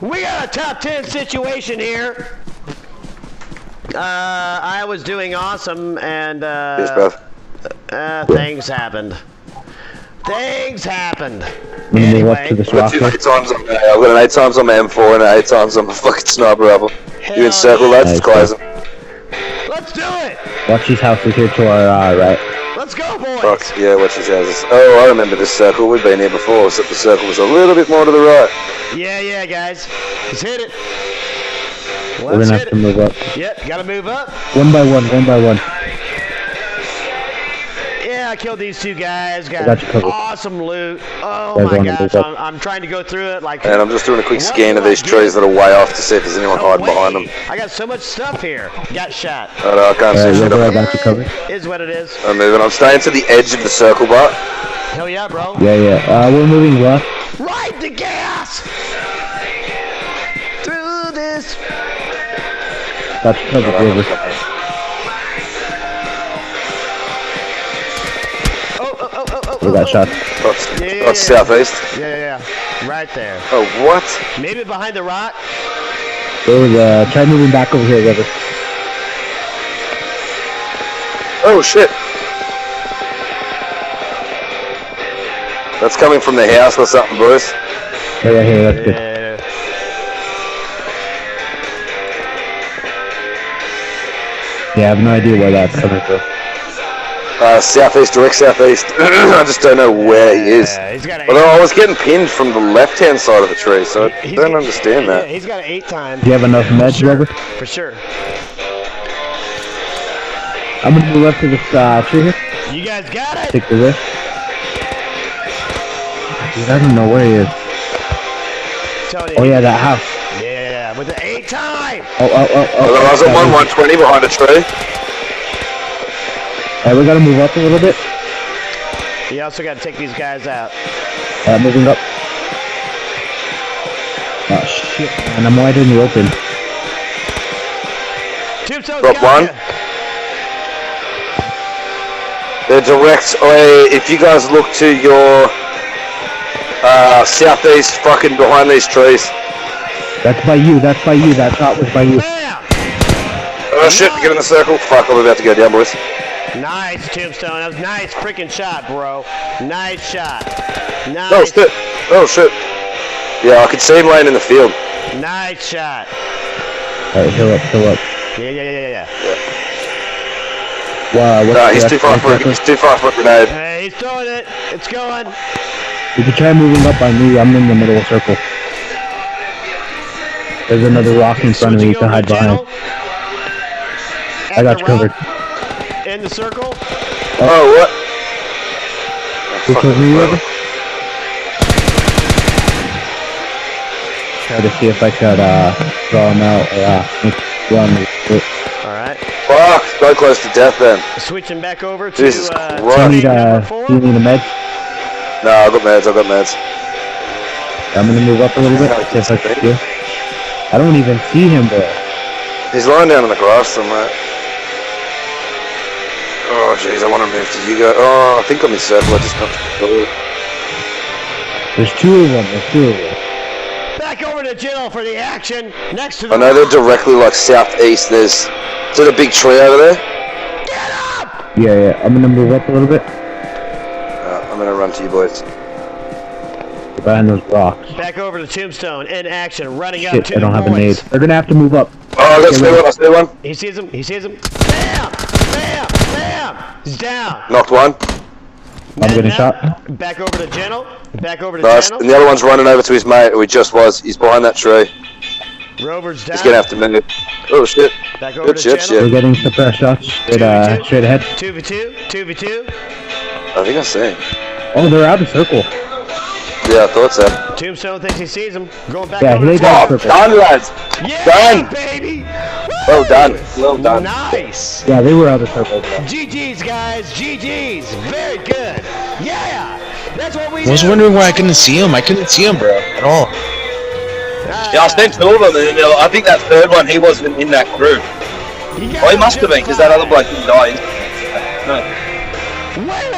We got a top 10 situation here. I was doing awesome, and things happened. Things happened. Anyway, I've got 8 times on my M4 and 8 times on my fucking sniper rifle. You encircle lads, close them. Let's do it! Watch these houses here to our right. Let's go, boys! Fuck, yeah, watch these houses. Oh, I remember this circle. We've been here before, except the circle was a little bit more to the right. Yeah, guys. Let's hit it. We're gonna have to move up. Yep, gotta move up. One by one. Yeah, I killed these 2 guys. Got awesome loot. Oh my gosh, I'm trying to go through it like. And I'm just doing a quick scan of these trees that are way off to see if there's anyone hiding behind them. I got so much stuff here. Got shot. Oh no, I can't see shit. Is what it is. I'm moving. I'm staying to the edge of the circle, but. Hell yeah, bro. Yeah. We're moving left. Ride the gas. Through this. That's cover, over. We got shot. That's southeast. Yeah. Right there. Oh, what? Maybe behind the rock. Try moving back over here, River. Oh, shit. That's coming from the house or something, boys. Yeah, here, that's good. Yeah, I have no idea where that's coming from. Southeast, direct southeast. I just don't know where he is. Although I was getting pinned from the left-hand side of the tree, so I don't understand that. Yeah, he's got an 8 time. Do you have enough meds, Robert? For sure. I'm gonna move up to this tree here. You guys got it. Take the risk. Dude, I don't know where he is. Oh yeah, that house. Yeah, with the 8 time. Oh. I was at 120 behind a tree. Alright, we gotta move up a little bit. You also gotta take these guys out. Moving up. Oh shit, man, I'm wide in the open. Drop one. They're direct. If you guys look to your southeast, fucking behind these trees. That's by you. That shot was by you. Bam! Oh shit, get in the circle. Fuck, I'm about to go down, boys. Nice, Tombstone. That was nice freaking shot, bro. Nice shot. Nice. Oh shit. Yeah, I could see him laying in the field. Nice shot. Alright, heal up. Yeah. Wow, he's too far for a grenade. Hey, he's throwing it. It's going. You can try moving up on me. I'm in the middle of the circle. There's another rock in front of me to hide behind. I got you covered. In the circle? Oh, what? Which was me, River? Try to see if I could draw him out or run. Alright. Fuck, so close to death then. Switching back over to Jesus Christ. Do you need a med? No, I got meds. I'm gonna move up a little bit, see if I can see. I don't even see him, bro. He's lying down in the grass somewhere. Oh jeez, I want to move to you guys. Oh, I think I'm in circle. I just got to. There's two of them. Back over to Jill for the action. Next to the. I know they're directly like southeast. There's a big tree over there. Get up! Yeah. I'm gonna move up a little bit. I'm gonna run to you boys. Behind those rocks. Back over to Tombstone in action, running up to I don't the have a boys. nade. They're gonna have to move up. Oh, I see one. He sees him. Bam! He's down. Knocked one. I'm getting shot. Back over to Gentle. Nice. And the other one's running over to his mate, who he just was. He's behind that tree. Rover's down. He's gonna have to move. Oh shit. Back over to Gentle. We're getting suppressed shots. Straight ahead. 2v2. I think I see him. Oh, they're out of circle. Yeah, I thought so. Tombstone thinks he sees him. Going back over to Gentle. Done, lads. Yeah, done. Baby. Well done. Nice. Yeah, they were out of circle. GG's, guys. GG's. Very good. Yeah. That's what we do. I was wondering why I couldn't see him. I couldn't see him, bro, at all. Yeah, I sent two of them, and I think that third one, he wasn't in that group. Well, he must have been, because that other bloke didn't die. No. Wait